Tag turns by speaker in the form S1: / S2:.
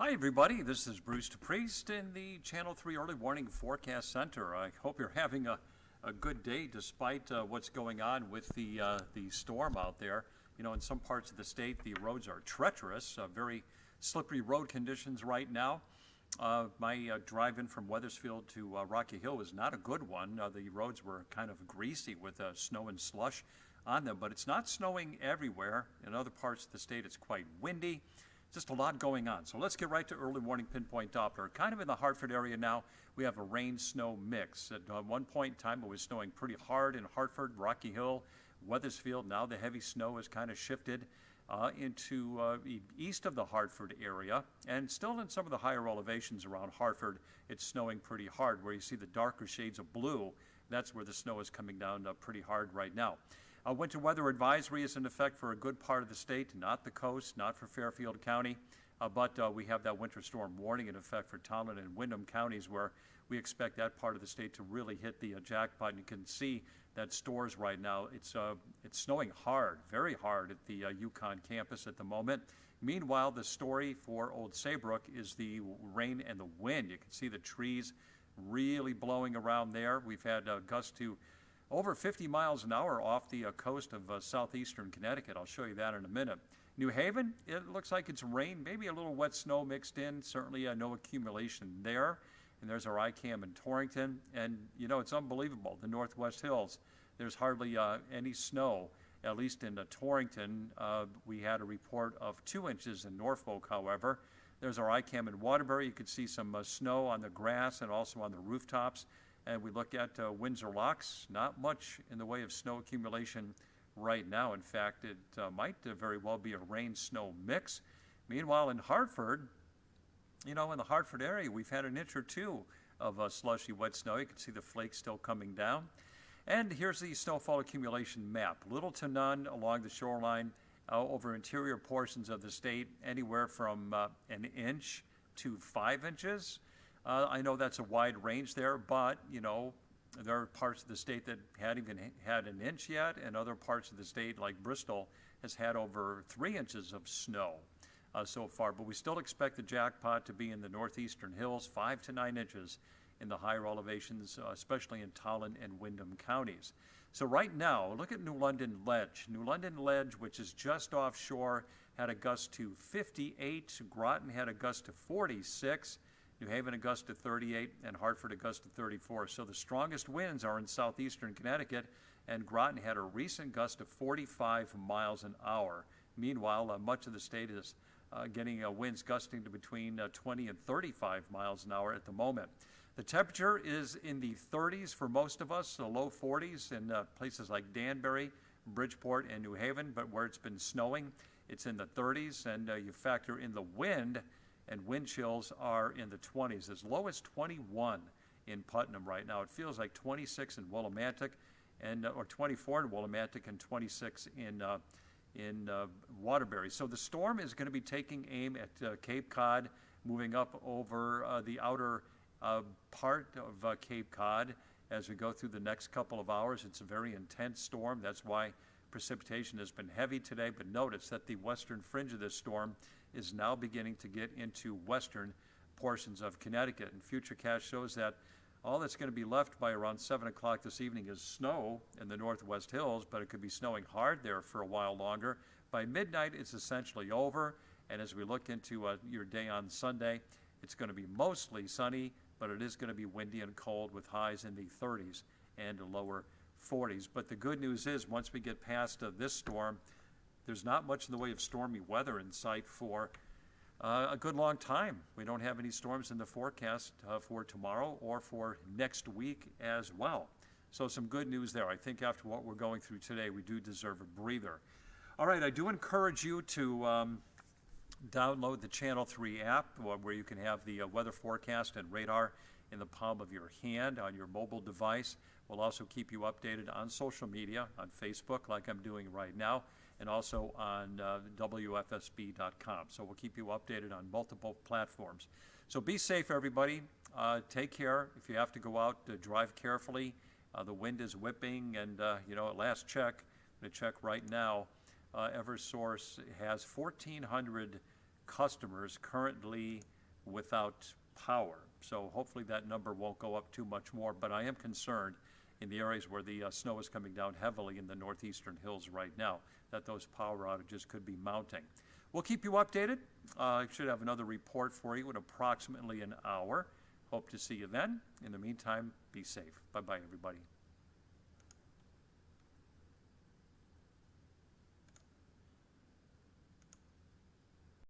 S1: Hi, everybody. This is Bruce DePriest in the Channel 3 Early Warning Forecast Center. I hope you're having a good day despite what's going on with the storm out there. You know, in some parts of the state, the roads are treacherous, very slippery road conditions right now. My drive-in from Weathersfield to Rocky Hill was not a good one. The roads were kind of greasy with snow and slush on them, but it's not snowing everywhere. In other parts of the state, it's quite windy. Just a lot going on. So let's get right to early warning pinpoint Doppler. Kind of in the Hartford area now, we have a rain-snow mix. At one point in time, it was snowing pretty hard in Hartford, Rocky Hill, Weathersfield. Now the heavy snow has kind of shifted into east of the Hartford area, and still in some of the higher elevations around Hartford, it's snowing pretty hard. Where you see the darker shades of blue, that's where the snow is coming down pretty hard right now. Winter weather advisory is in effect for a good part of the state, not the coast, not for Fairfield County, but we have that winter storm warning in effect for Talon and Windham counties, where we expect that part of the state to really hit the jackpot. And you can see that stores right now, it's snowing hard, very hard at the Yukon campus at the moment. Meanwhile, the story for Old Saybrook is the rain and the wind. You can see the trees really blowing around there. We've had gusts to over 50 miles an hour off the coast of southeastern Connecticut. I'll show you that in a minute. New Haven, it looks like it's rain, maybe a little wet snow mixed in. Certainly no accumulation there. And there's our ICAM in Torrington. And, you know, it's unbelievable. The Northwest Hills, there's hardly any snow, at least in Torrington. We had a report of 2 inches in Norfolk, however. There's our ICAM in Waterbury. You could see some snow on the grass and also on the rooftops. And we look at Windsor Locks, not much in the way of snow accumulation right now. In fact, it might very well be a rain-snow mix. Meanwhile, in Hartford, you know, in the Hartford area, we've had an inch or two of slushy wet snow. You can see the flakes still coming down. And here's the snowfall accumulation map. Little to none along the shoreline over interior portions of the state, anywhere from an inch to 5 inches. I know that's a wide range there, but, you know, there are parts of the state that hadn't even had an inch yet, and other parts of the state, like Bristol, has had over 3 inches of snow so far. But we still expect the jackpot to be in the northeastern hills, 5 to 9 inches in the higher elevations, especially in Talon and Windham counties. So right now, look at New London Ledge. New London Ledge, which is just offshore, had a gust to 58. Groton had a gust to 46. New Haven a gust to 38, and Hartford a gust to 34. So the strongest winds are in southeastern Connecticut, and Groton had a recent gust of 45 miles an hour. Meanwhile, much of the state is getting winds gusting to between 20 and 35 miles an hour at the moment. The temperature is in the 30s for most of us, the low 40s in places like Danbury, Bridgeport, and New Haven, but where it's been snowing, it's in the 30s, and you factor in the wind, and wind chills are in the 20s, as low as 21 in Putnam right now. It feels like 26 in Willimantic, and or 24 in Willimantic, and 26 in Waterbury. So the storm is going to be taking aim at Cape Cod, moving up over the outer part of Cape Cod as we go through the next couple of hours. It's a very intense storm. That's why precipitation has been heavy today, but notice that the western fringe of this storm is now beginning to get into western portions of Connecticut. And Futurecast shows that all that's going to be left by around 7 o'clock this evening is snow in the Northwest Hills, but it could be snowing hard there for a while longer. By midnight, it's essentially over, and as we look into your day on Sunday, it's going to be mostly sunny, but it is going to be windy and cold with highs in the 30s and lower 40s. But the good news is, once we get past this storm, there's not much in the way of stormy weather in sight for a good long time. We don't have any storms in the forecast for tomorrow or for next week as well. So some good news there. I think after what we're going through today, we do deserve a breather. All right, I do encourage you to download the Channel 3 app, where you can have the weather forecast and radar in the palm of your hand on your mobile device. We'll also keep you updated on social media, on Facebook, like I'm doing right now, and also on WFSB.com. So we'll keep you updated on multiple platforms. So be safe, everybody. Take care. If you have to go out, drive carefully. The wind is whipping, and, at last check, I'm going to check right now, Eversource has 1,400 customers currently without power. So hopefully that number won't go up too much more, but I am concerned in the areas where the snow is coming down heavily in the northeastern hills right now, that those power outages could be mounting. We'll keep you updated. I should have another report for you in approximately an hour. Hope to see you then. In the meantime, be safe. Bye-bye, everybody.